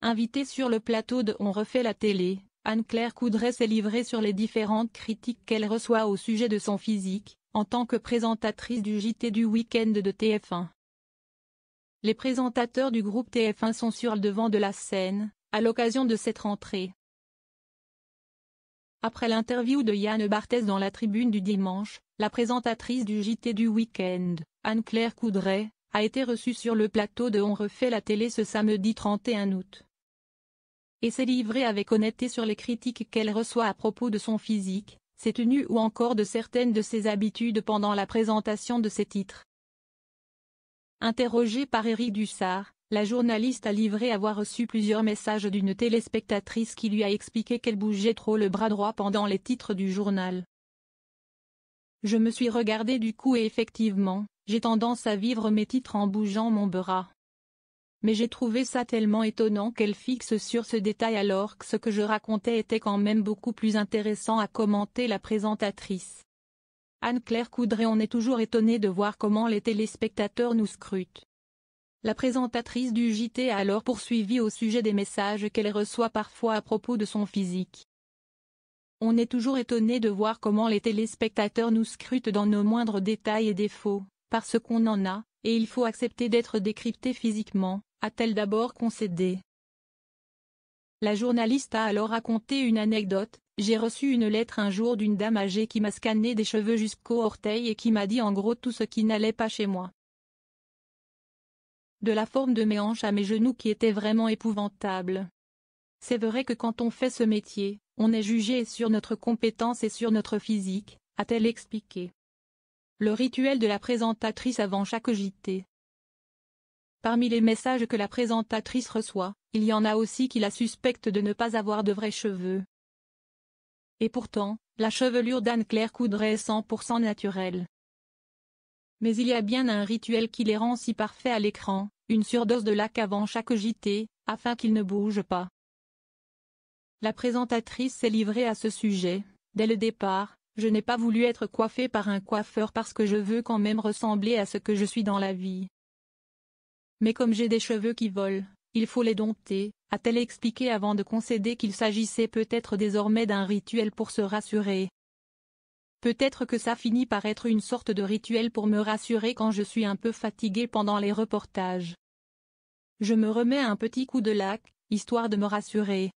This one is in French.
Invitée sur le plateau de On refait la télé, Anne-Claire Coudray s'est livrée sur les différentes critiques qu'elle reçoit au sujet de son physique, en tant que présentatrice du JT du week-end de TF1. Les présentateurs du groupe TF1 sont sur le devant de la scène, à l'occasion de cette rentrée. Après l'interview de Yann Barthès dans la Tribune du dimanche, la présentatrice du JT du week-end, Anne-Claire Coudray, a été reçue sur le plateau de On refait la télé ce samedi 31 août. Et s'est livrée avec honnêteté sur les critiques qu'elle reçoit à propos de son physique, ses tenues ou encore de certaines de ses habitudes pendant la présentation de ses titres. Interrogée par Éric Dussart, la journaliste a livré avoir reçu plusieurs messages d'une téléspectatrice qui lui a expliqué qu'elle bougeait trop le bras droit pendant les titres du journal. Je me suis regardée du coup et effectivement, j'ai tendance à vivre mes titres en bougeant mon bras. Mais j'ai trouvé ça tellement étonnant qu'elle fixe sur ce détail alors que ce que je racontais était quand même beaucoup plus intéressant, à commenter la présentatrice. Anne-Claire Coudray: on est toujours étonné de voir comment les téléspectateurs nous scrutent. La présentatrice du JT a alors poursuivi au sujet des messages qu'elle reçoit parfois à propos de son physique. On est toujours étonné de voir comment les téléspectateurs nous scrutent dans nos moindres détails et défauts, parce qu'on en a, et il faut accepter d'être décrypté physiquement, a-t-elle d'abord concédé. La journaliste a alors raconté une anecdote: j'ai reçu une lettre un jour d'une dame âgée qui m'a scanné des cheveux jusqu'aux orteils et qui m'a dit en gros tout ce qui n'allait pas chez moi. De la forme de mes hanches à mes genoux qui était vraiment épouvantable. C'est vrai que quand on fait ce métier, on est jugé sur notre compétence et sur notre physique, a-t-elle expliqué. Le rituel de la présentatrice avant chaque JT. Parmi les messages que la présentatrice reçoit, il y en a aussi qui la suspectent de ne pas avoir de vrais cheveux. Et pourtant, la chevelure d'Anne-Claire Coudray est 100% naturelle. Mais il y a bien un rituel qui les rend si parfaits à l'écran, une surdose de lac avant chaque JT, afin qu'ils ne bougent pas. La présentatrice s'est livrée à ce sujet: dès le départ, je n'ai pas voulu être coiffée par un coiffeur parce que je veux quand même ressembler à ce que je suis dans la vie. Mais comme j'ai des cheveux qui volent, il faut les dompter, a-t-elle expliqué avant de concéder qu'il s'agissait peut-être désormais d'un rituel pour se rassurer. Peut-être que ça finit par être une sorte de rituel pour me rassurer quand je suis un peu fatiguée pendant les reportages. Je me remets un petit coup de lac, histoire de me rassurer.